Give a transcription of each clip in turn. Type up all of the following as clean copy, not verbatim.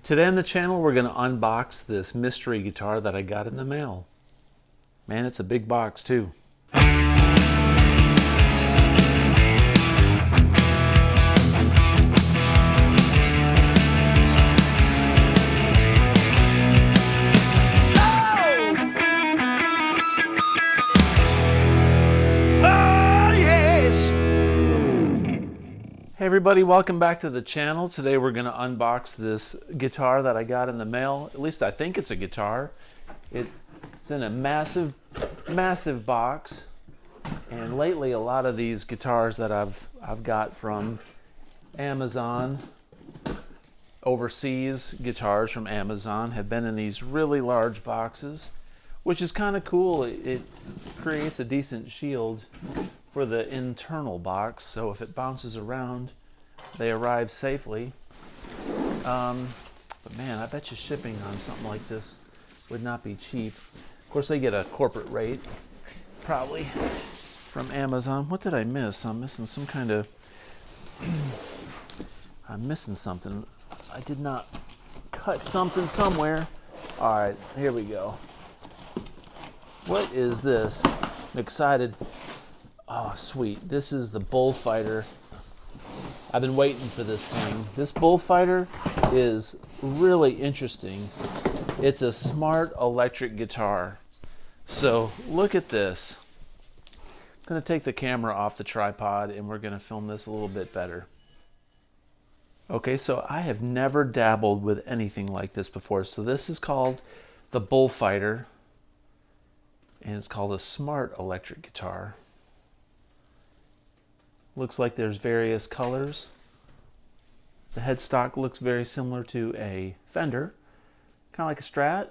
Today on the channel, we're going to unbox this mystery guitar that I got in the mail. Man, it's a big box too. Hey everybody, welcome back to the channel. Today we're going to unbox this guitar that I got in the mail. At least I think it's a guitar. It's in a massive box. And lately a lot of these guitars that I've got from Amazon, overseas guitars from Amazon, have been in these really large boxes, which is kind of cool. It creates a decent shield for the internal box, so if it bounces around, they arrive safely. But man, I bet you shipping on something like this would not be cheap. Of course, they get a corporate rate, probably, from Amazon. What did I miss? I'm missing some kind of... I'm missing something. I did not cut something somewhere. All right, here we go. What is this? I'm excited. Oh, sweet. This is the Bullfighter. I've been waiting for this thing. This Bullfighter is really interesting. It's a smart electric guitar. So look at this. I'm going to take the camera off the tripod and we're going to film this a little bit better. Okay, so I have never dabbled with anything like this before. So this is called the Bullfighter, and it's called a smart electric guitar. Looks like there's various colors. The headstock looks very similar to a Fender, kind of like a Strat.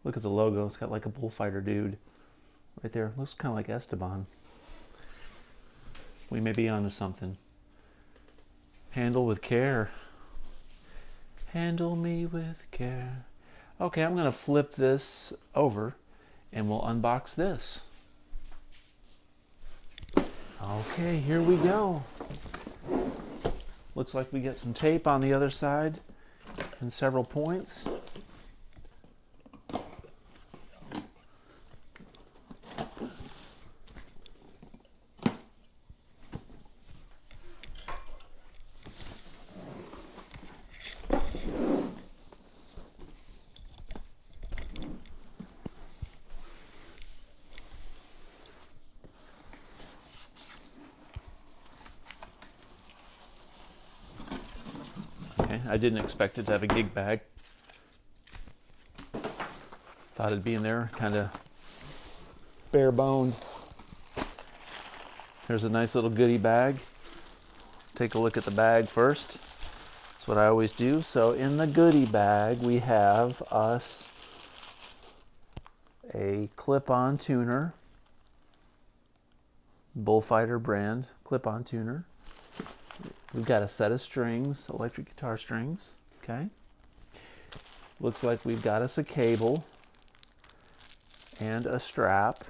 Look at the logo, it's got like a Bullfighter dude right there. Looks kind of like Esteban. We may be onto something. Handle with care. Handle me with care. Okay, I'm going to flip this over and we'll unbox this. Okay, here we go. Looks like we get some tape on the other side and several points. I didn't expect it to have a gig bag. Thought it'd be in there, kind of bare boned. There's a nice little goodie bag. Take a look at the bag first. That's what I always do. So in the goodie bag, we have us a clip-on tuner, Bullfighter brand clip-on tuner. We've got a set of strings, electric guitar strings, okay? Looks like we've got us a cable and a strap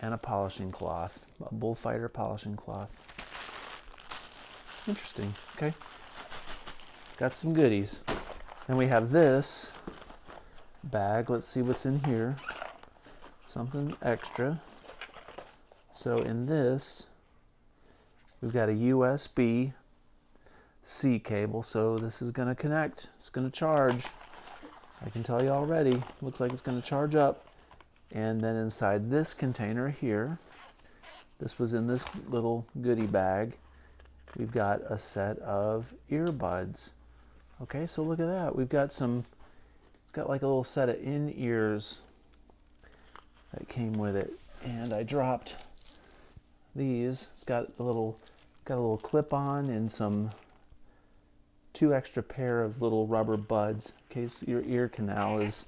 and a polishing cloth, a Bullfighter polishing cloth. Interesting, okay? Got some goodies. Then we have this bag. Let's see what's in here. Something extra. So in this, we've got a USB-C cable, so this is going to connect. It's going to charge. I can tell you already. Looks like it's going to charge up. And then inside this container here, this was in this little goodie bag, we've got a set of earbuds. Okay, so look at that. We've got some, it's got like a little set of in-ears that came with it. And I dropped these. It's got a little clip-on and two extra pair of little rubber buds in case your ear canal is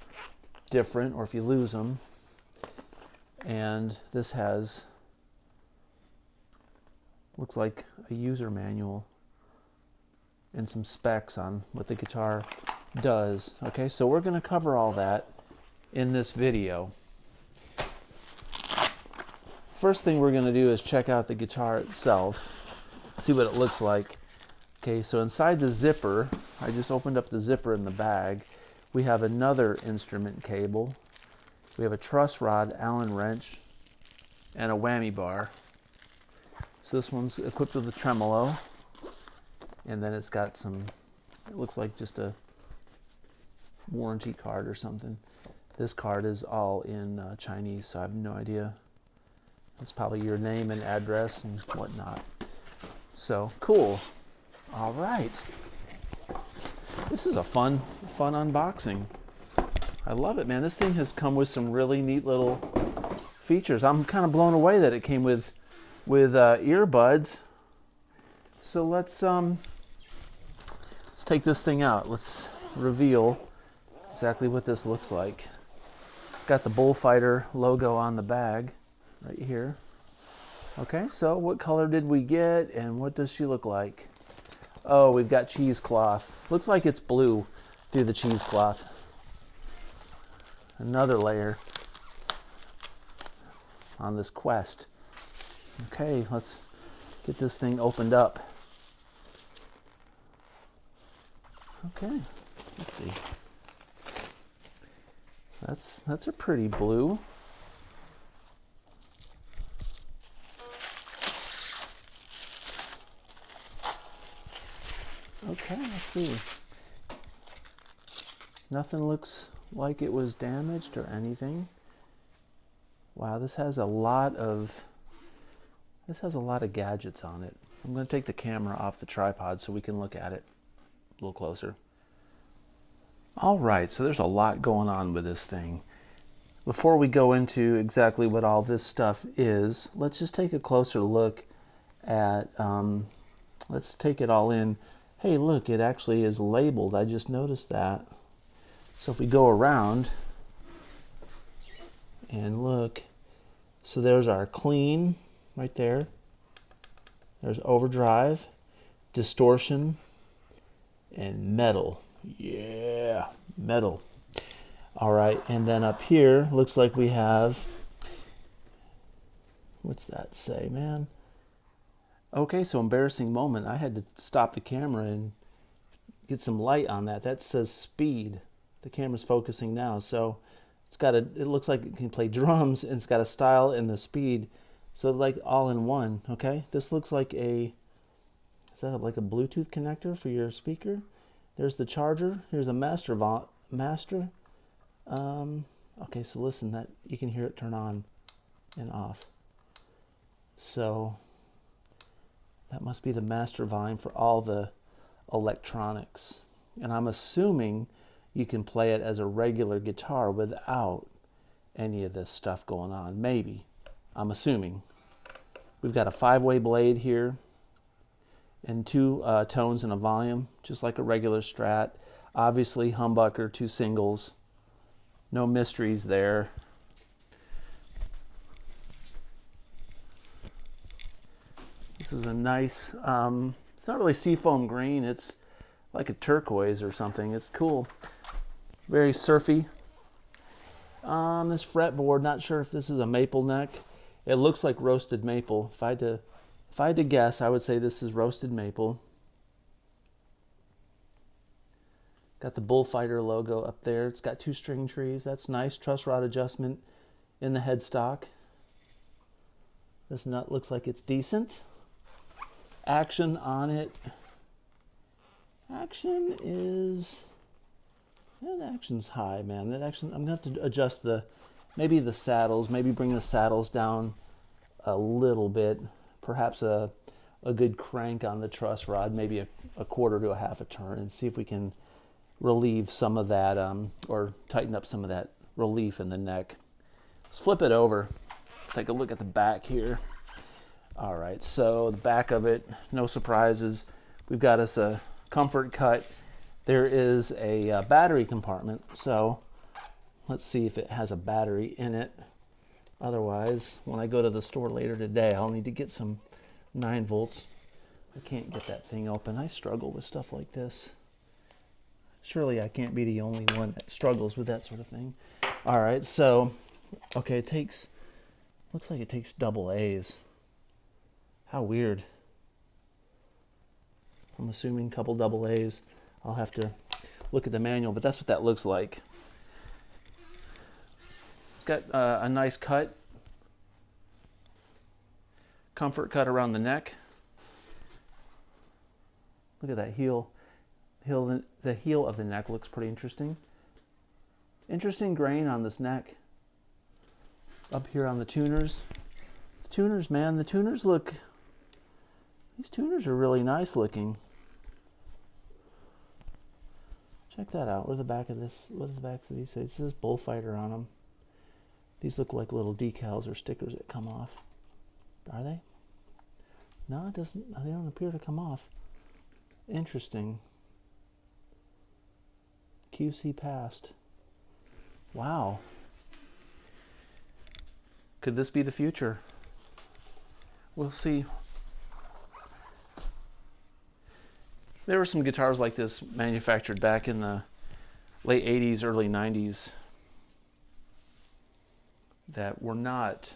different or if you lose them. And this has, looks like a user manual and some specs on what the guitar does. Okay, so we're going to cover all that in this video. First thing we're going to do is check out the guitar itself, see what it looks like. Okay, so inside the zipper, I just opened up the zipper in the bag. We have another instrument cable. We have a truss rod, Allen wrench, and a whammy bar. So this one's equipped with a tremolo. And then it's got some, it looks like just a warranty card or something. This card is all in Chinese, so I have no idea. It's probably your name and address and whatnot. So, cool. All right. This is a fun unboxing. I love it, man. This thing has come with some really neat little features. I'm kind of blown away that it came with earbuds. So let's take this thing out. Let's reveal exactly what this looks like. It's got the Bullfighter logo on the bag right here. Okay, so what color did we get and what does she look like? Oh, we've got cheesecloth. Looks like it's blue through the cheesecloth. Another layer on this Quest. Okay, let's get this thing opened up. Okay, let's see. That's a pretty blue. Okay, let's see. Nothing looks like it was damaged or anything. Wow, this has a lot of gadgets on it. I'm going to take the camera off the tripod so we can look at it a little closer. All right, so there's a lot going on with this thing. Before we go into exactly what all this stuff is, let's just take a closer look at, let's take it all in. Hey, look, it actually is labeled. I just noticed that. So if we go around and look, so there's our clean right there. There's overdrive, distortion, and metal. Yeah, metal. All right, and then up here, looks like we have, what's that say, man? Okay, so embarrassing moment. I had to stop the camera and get some light on that. That says speed. The camera's focusing now, so it's got it looks like it can play drums, and it's got a style and the speed. So like all in one, okay? This looks like is that like a Bluetooth connector for your speaker? There's the charger. Here's a master. Okay, so listen, that you can hear it turn on and off. So that must be the master volume for all the electronics. And I'm assuming you can play it as a regular guitar without any of this stuff going on. Maybe. I'm assuming. We've got a 5-way blade here and 2 tones and a volume, just like a regular Strat. Obviously humbucker, 2 singles. No mysteries there. This is a nice, it's not really seafoam green, it's like a turquoise or something. It's cool. Very surfy. This fretboard, not sure if this is a maple neck. It looks like roasted maple. If I had to guess, I would say this is roasted maple. Got the Bullfighter logo up there. It's got 2 string trees. That's nice. Truss rod adjustment in the headstock. This nut looks like it's decent. Action on it. Action is, yeah, the action's high, man. That action, I'm gonna have to adjust maybe the saddles, maybe bring the saddles down a little bit. Perhaps a good crank on the truss rod, maybe a quarter to a half a turn, and see if we can relieve some of that, or tighten up some of that relief in the neck. Let's flip it over. Take a look at the back here. All right, so the back of it, no surprises. We've got us a comfort cut. There is a battery compartment, so let's see if it has a battery in it. Otherwise, when I go to the store later today, I'll need to get some 9 volts. I can't get that thing open. I struggle with stuff like this. Surely I can't be the only one that struggles with that sort of thing. All right, so, okay, looks like it takes double A's. How weird. I'm assuming a couple double A's. I'll have to look at the manual, but that's what that looks like. It's got a nice cut, comfort cut around the neck. Look at that heel. The heel of the neck looks pretty interesting. Interesting grain on this neck. Up here on the tuners. The tuners, man, the tuners look... These tuners are really nice looking. Check that out. Where's the back of this? What does the back of these say? It says Bullfighter on them. These look like little decals or stickers that come off. Are they? No, it doesn't. They don't appear to come off. Interesting. QC passed. Wow. Could this be the future? We'll see. There were some guitars like this manufactured back in the late 80s, early 90s that were not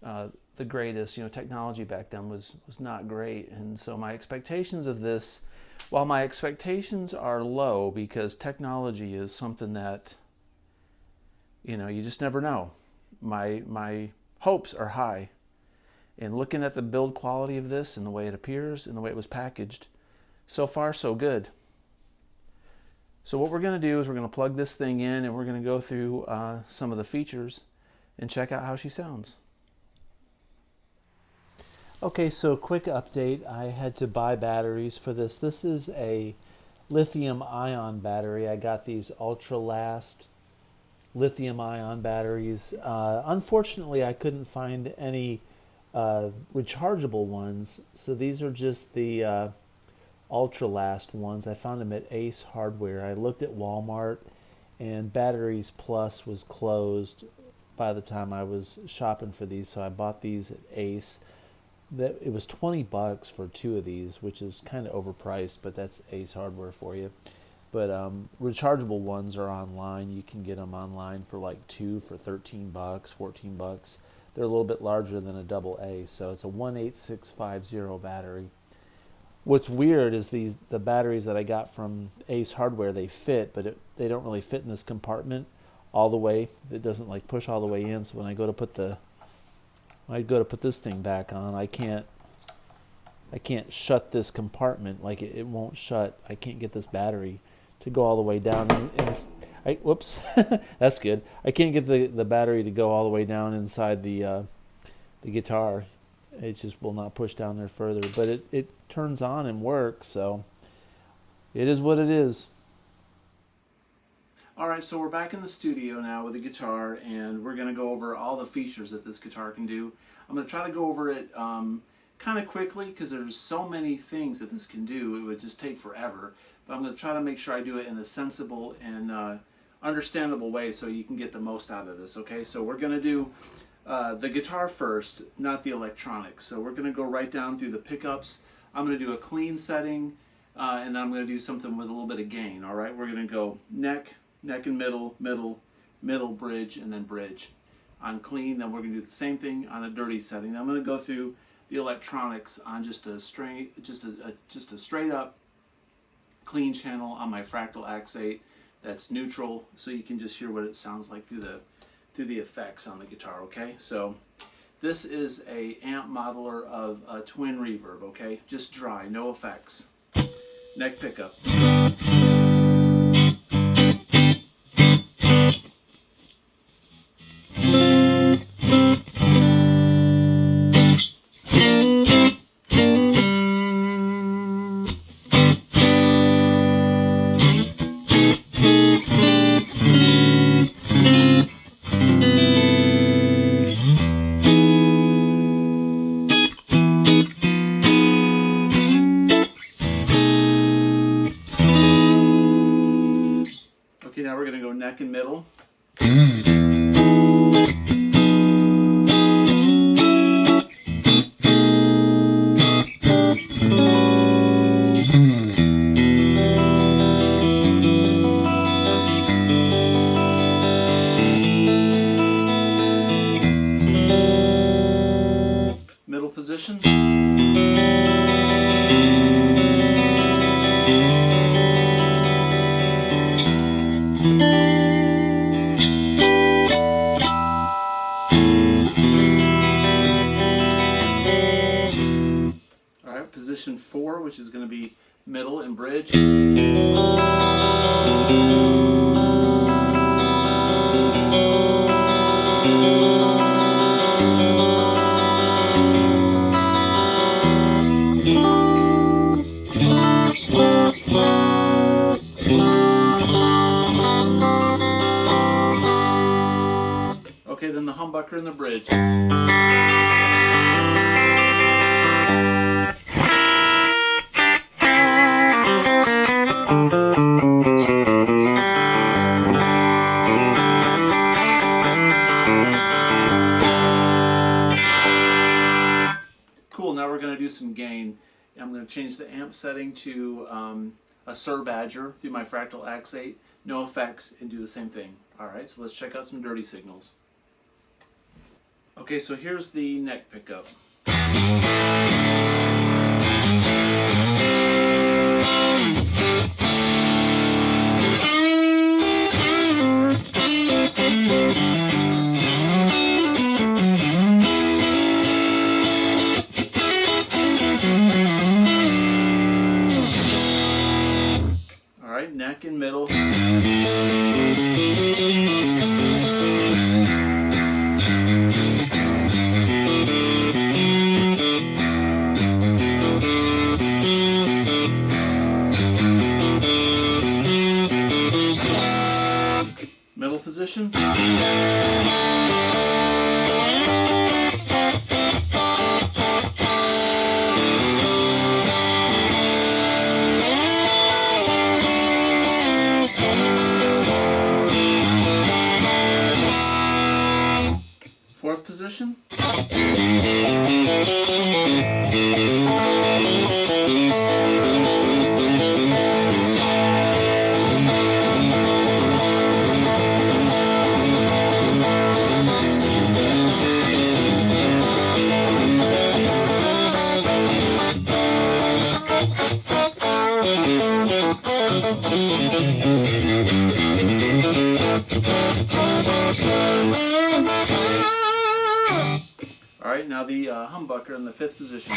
the greatest. You know, technology back then was not great. And so my expectations of this, while my expectations are low because technology is something that, you know, you just never know. My hopes are high. And looking at the build quality of this and the way it appears and the way it was packaged, so far so good. So what we're going to do is we're going to plug this thing in and we're going to go through some of the features and check out how she sounds. Okay, so quick update. I had to buy batteries for this. This is a lithium ion battery. I got these ultra last lithium ion batteries. Unfortunately, I couldn't find any rechargeable ones, so these are just the ultra last ones. I found them at Ace Hardware. I looked at Walmart, and Batteries Plus was closed by the time I was shopping for these, so I bought these at Ace. It was $20 for 2 of these, which is kind of overpriced, but that's Ace Hardware for you. But rechargeable ones are online. You can get them online for like 2 for $13, $14. They're a little bit larger than a double A, so it's a 18650 battery. What's weird is the batteries that I got from Ace Hardware, they fit, but they don't really fit in this compartment all the way. It doesn't like push all the way in. So when I go to put this thing back on, I can't shut this compartment. Like it won't shut. I can't get this battery to go all the way down. Whoops, that's good. I can't get the battery to go all the way down inside the guitar. It just will not push down there further, but it turns on and works, so it is what it is. Alright, so we're back in the studio now with the guitar, and we're going to go over all the features that this guitar can do. I'm going to try to go over it kind of quickly because there's so many things that this can do. It would just take forever, but I'm going to try to make sure I do it in a sensible and understandable way so you can get the most out of this. Okay, so we're going to do the guitar first, not the electronics. So we're going to go right down through the pickups. I'm going to do a clean setting, and then I'm going to do something with a little bit of gain. All right, we're going to go neck and middle, bridge, and then bridge. On clean, then we're going to do the same thing on a dirty setting. Then I'm going to go through the electronics on just a straight up clean channel on my Fractal X8 that's neutral, so you can just hear what it sounds like through the effects on the guitar. Okay, so this is a amp modeler of a twin reverb. Okay, just dry, no effects. Neck pickup. Now we're going to go neck and middle. Middle position. 4, which is going to be middle and bridge. Okay, then the humbucker and the bridge. Cool, now we're going to do some gain. I'm going to change the amp setting to a Sir Badger through my Fractal X8, no effects, and do the same thing. Alright, so let's check out some dirty signals. Okay, so here's the neck pickup. Alright, neck and middle. Middle position. Fourth position. Alright, now the humbucker in the fifth position.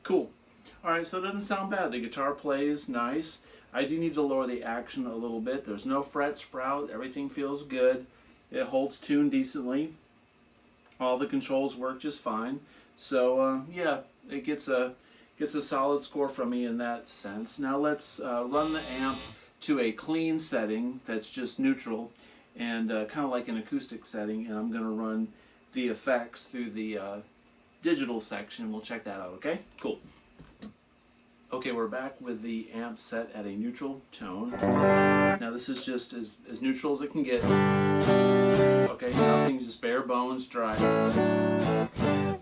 Cool. Alright, so it doesn't sound bad. The guitar plays nice. I do need to lower the action a little bit. There's no fret sprout. Everything feels good. It holds tune decently. All the controls work just fine. So yeah, it gets a solid score from me in that sense. Now let's run the amp to a clean setting that's just neutral and kind of like an acoustic setting, and I'm going to run the effects through the digital section. We'll check that out, okay? Cool. Okay, we're back with the amp set at a neutral tone. Now this is just as neutral as it can get. Okay, nothing, just bare bones, dry.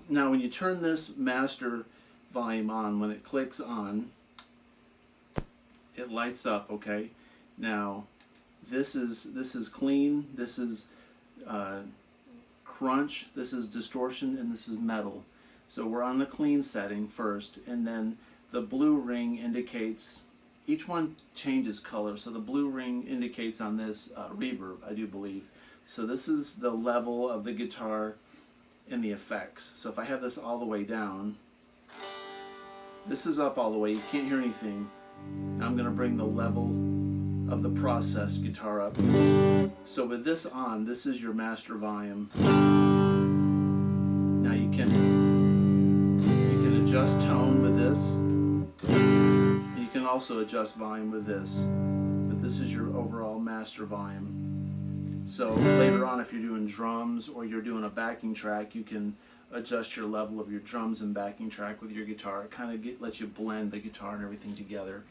Now when you turn this master volume on, when it clicks on, it lights up, okay? Now this is clean, this is crunch, this is distortion, and this is metal. So we're on the clean setting first, and then the blue ring indicates, each one changes color, so the blue ring indicates on this reverb, I do believe. So this is the level of the guitar and the effects. So if I have this all the way down, this is up all the way, you can't hear anything. Now I'm going to bring the level of the processed guitar up. So with this on, this is your master volume. Now you can adjust tone with this. You can also adjust volume with this. But this is your overall master volume. So later on, if you're doing drums or you're doing a backing track, you can adjust your level of your drums and backing track with your guitar. It kind of lets you blend the guitar and everything together,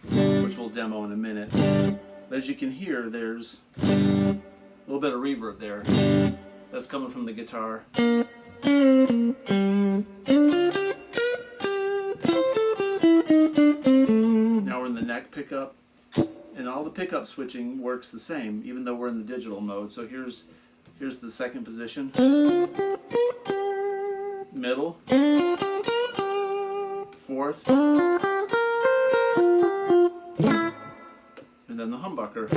which we'll demo in a minute. But as you can hear, there's a little bit of reverb there. That's coming from the guitar. neck pickup, and all the pickup switching works the same, even though we're in the digital mode. So here's the second position, middle, fourth, and then the humbucker.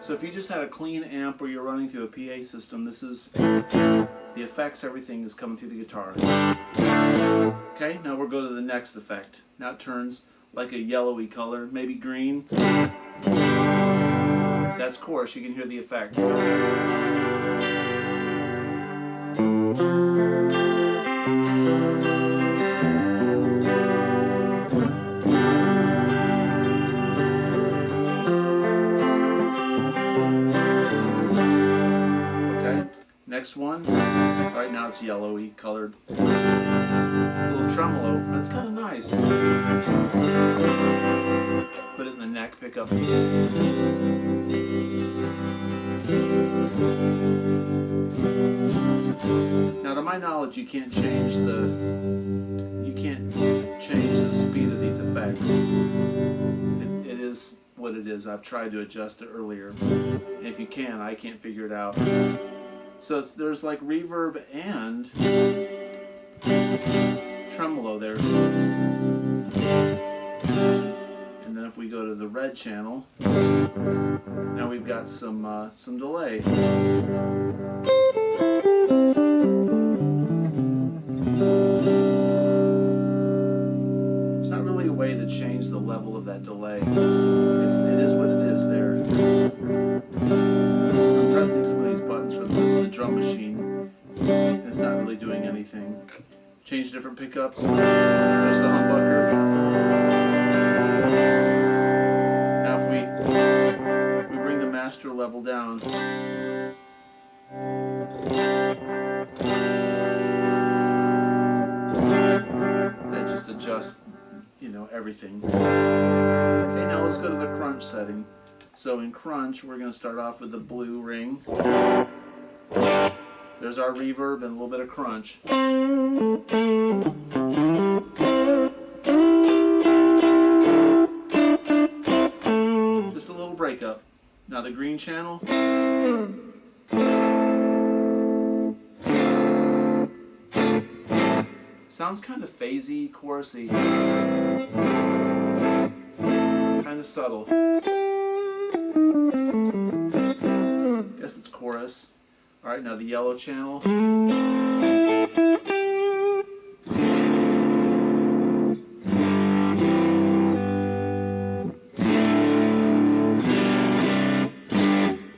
So if you just had a clean amp where you're running through a PA system, this is the effects, everything is coming through the guitar. Okay, now we'll go to the next effect. Now it turns like a yellowy color, maybe green. That's chorus, you can hear the effect. Next one, right now it's yellowy colored. A little tremolo, that's kind of nice. Put it in the neck pickup. Now to my knowledge you can't change the speed of these effects. It is what it is. I've tried to adjust it earlier. And if you can, I can't figure it out. So there's like reverb and tremolo there. And then if we go to the red channel, now we've got some delay. There's not really a way to change the level of that delay. It is what it is there. I'm pressing some of these buttons for the drum machine. It's not really doing anything. Change different pickups. There's the humbucker. Now if we bring the master level down, that just adjusts, everything. Okay, now let's go to the crunch setting. So in crunch, we're going to start off with the blue ring. There's our reverb and a little bit of crunch. Just a little breakup. Now the green channel. Sounds kind of phasey, chorusy. Kind of subtle. Guess it's chorus. Alright, now the yellow channel.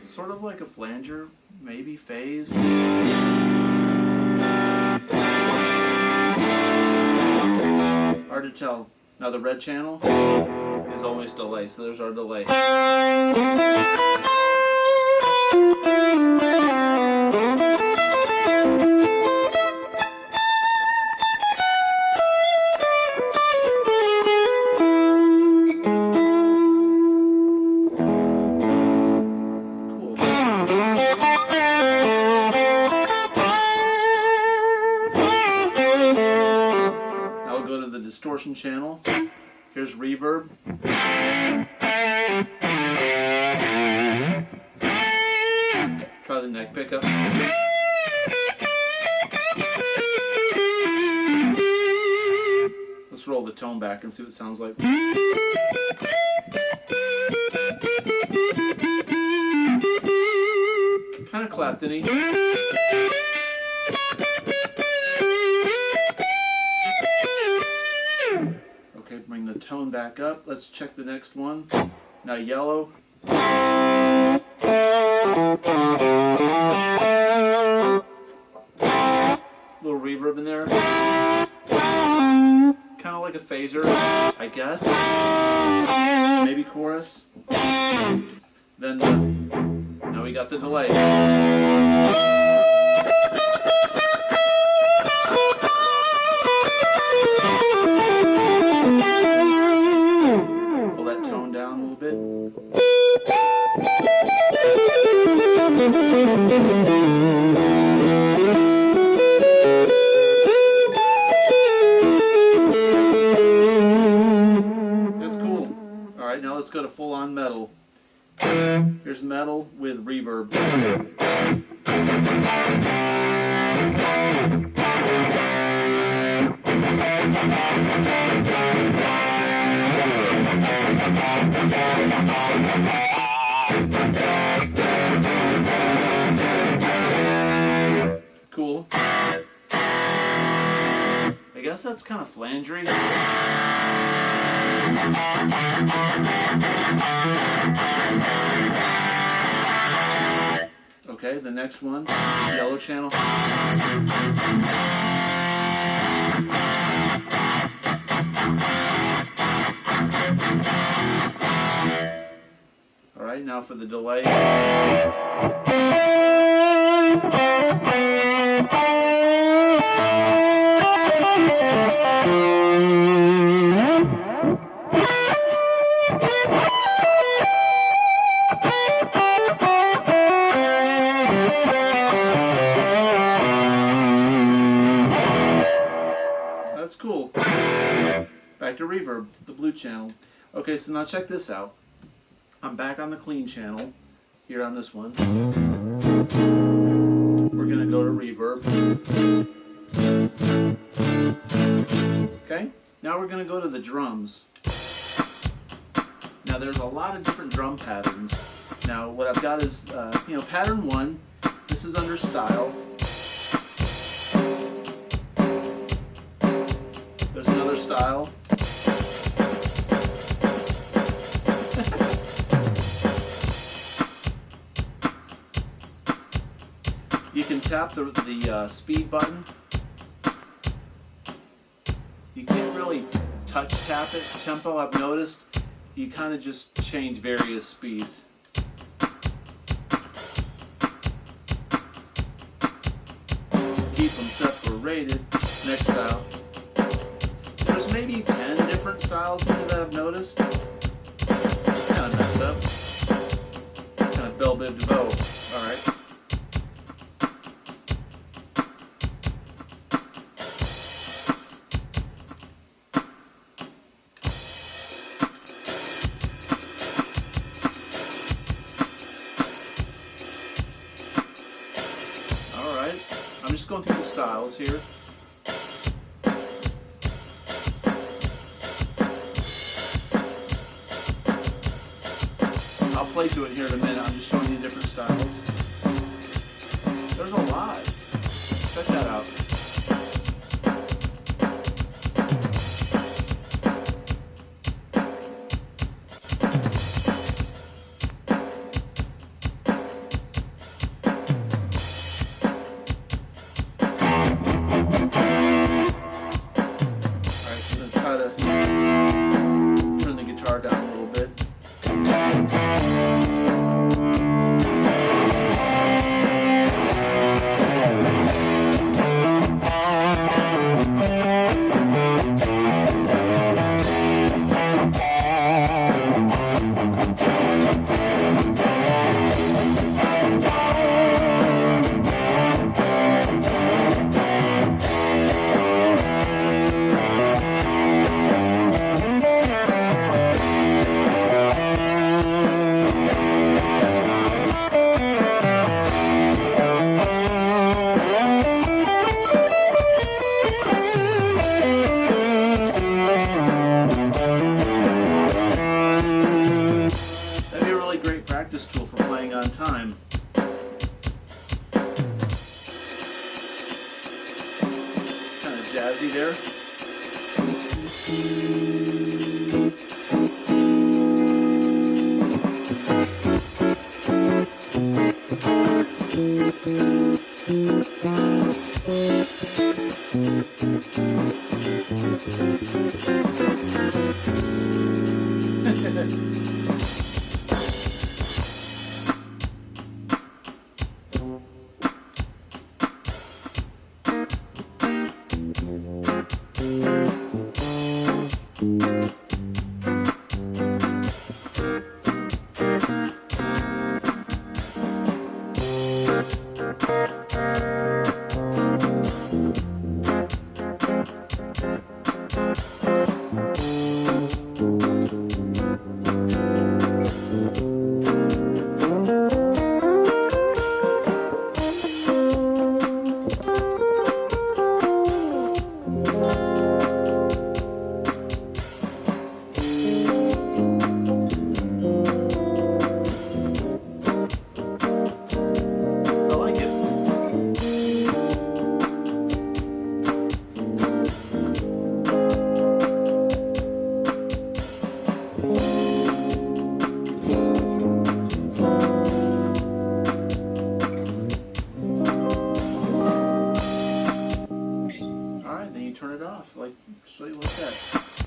Sort of like a flanger, maybe phase. Hard to tell. Now the red channel is always delay, so there's our delay. Distortion channel. Here's reverb. Try the neck pickup. Let's roll the tone back and see what it sounds like. Kind of Clapton-y. Okay, bring the tone back up. Let's check the next one. Now yellow. Little reverb in there. Kind of like a phaser, I guess. Maybe chorus. Then now we got the delay. Pull that tone down a little bit. Here's metal with reverb. Cool. I guess that's kind of flangery. Okay, the next one, yellow channel. All right, now for the delay. That's cool. Back to reverb, the blue channel. Okay, so now check this out. I'm back on the clean channel, here on this one. We're gonna go to reverb. Okay, now we're gonna go to the drums. Now there's a lot of different drum patterns. Now what I've got is, pattern 1. This is under style. There's another style. You can tap the speed button. You can't really touch tap it. Tempo, I've noticed, you kind of just change various speeds. Keep them separated. Next style. There's maybe 10 different styles here that I've noticed. It's kind of messed up. Kind of bell bib to bow. Alright. Alright. I'm just going through the styles here. I'll play to it here in a minute. I'm just showing you different styles. There's a lot. Check that out. Alright, so I'm going to try to turn the guitar down a little bit. Practice tool for playing on time. Kind of jazzy there. off, just like that.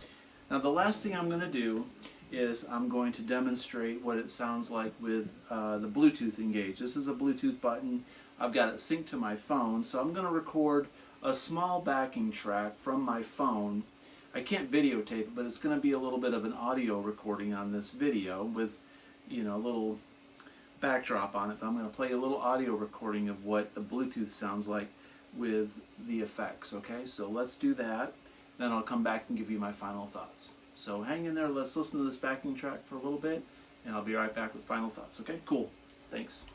Now the last thing I'm going to do is I'm going to demonstrate what it sounds like with the Bluetooth engaged. This is a Bluetooth button. I've got it synced to my phone, so I'm going to record a small backing track from my phone. I can't videotape it, but it's going to be a little bit of an audio recording on this video with, a little backdrop on it. But I'm going to play a little audio recording of what the Bluetooth sounds like with the effects. Okay, so let's do that. Then I'll come back and give you my final thoughts. So hang in there, let's listen to this backing track for a little bit, and I'll be right back with final thoughts. Okay, cool. Thanks.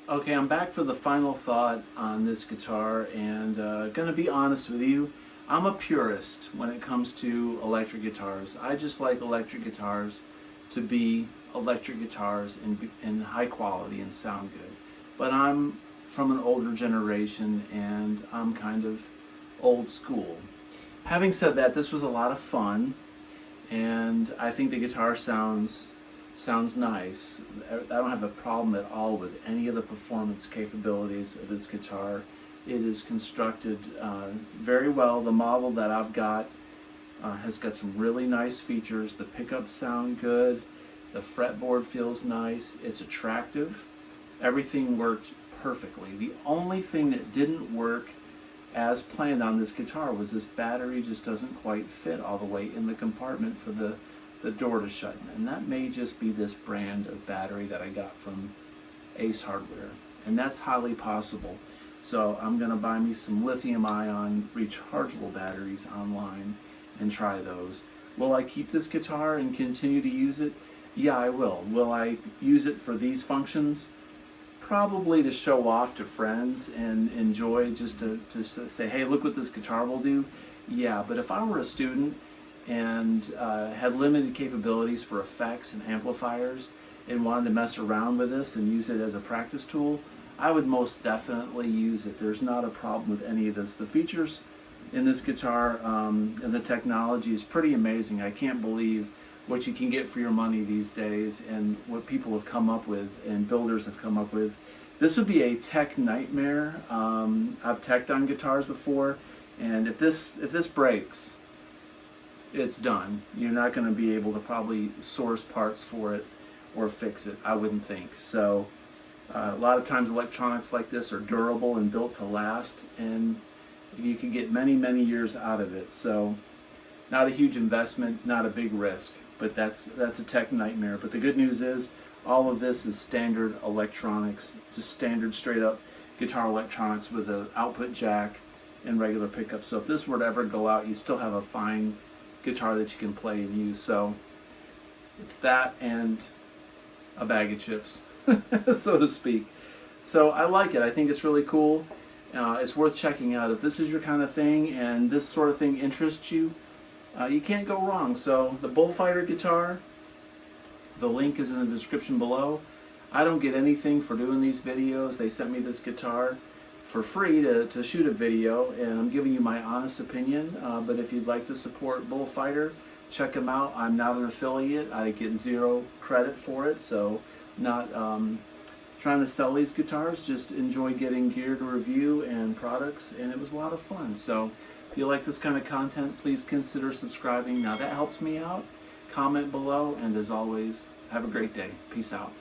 Okay, I'm back for the final thought on this guitar, and gonna be honest with you, I'm a purist when it comes to electric guitars. I just like electric guitars to be electric guitars and high quality and sound good. But I'm from an older generation and I'm kind of old school. Having said that, this was a lot of fun, and I think the guitar sounds nice. I don't have a problem at all with any of the performance capabilities of this guitar. It is constructed very well. The model that I've got has got some really nice features. The pickups sound good. The fretboard feels nice. It's attractive. Everything worked perfectly. The only thing that didn't work as planned on this guitar was this battery just doesn't quite fit all the way in the compartment for the door to shut in. And that may just be this brand of battery that I got from Ace Hardware. And that's highly possible. So I'm going to buy me some lithium-ion rechargeable batteries online and try those. Will I keep this guitar and continue to use it? Yeah, I will. Will I use it for these functions? Probably to show off to friends and enjoy, just to say, hey, look what this guitar will do. Yeah, but if I were a student and had limited capabilities for effects and amplifiers and wanted to mess around with this and use it as a practice tool, I would most definitely use it. There's not a problem with any of this. The features in this guitar and the technology is pretty amazing. I can't believe what you can get for your money these days and what people have come up with and builders have come up with. This would be a tech nightmare. I've teched on guitars before, and if this breaks, it's done. You're not going to be able to probably source parts for it or fix it, I wouldn't think. So a lot of times electronics like this are durable and built to last, and you can get many, many years out of it. So not a huge investment, not a big risk, but that's a tech nightmare. But the good news is all of this is standard electronics, just standard straight up guitar electronics with an output jack and regular pickup. So if this were to ever go out, you still have a fine guitar that you can play and use. So it's that and a bag of chips, so to speak. So I like it. I think it's really cool. It's worth checking out. If this is your kind of thing and this sort of thing interests you, you can't go wrong. So the Bullfighter guitar, the link is in the description below. I don't get anything for doing these videos. They sent me this guitar for free to shoot a video, and I'm giving you my honest opinion. But if you'd like to support Bullfighter, check them out. I'm not an affiliate. I get zero credit for it, so not trying to sell these guitars. Just enjoy getting gear to review and products, and it was a lot of fun. So if you like this kind of content, please consider subscribing. Now that helps me out. Comment below, and as always, have a great day. Peace out.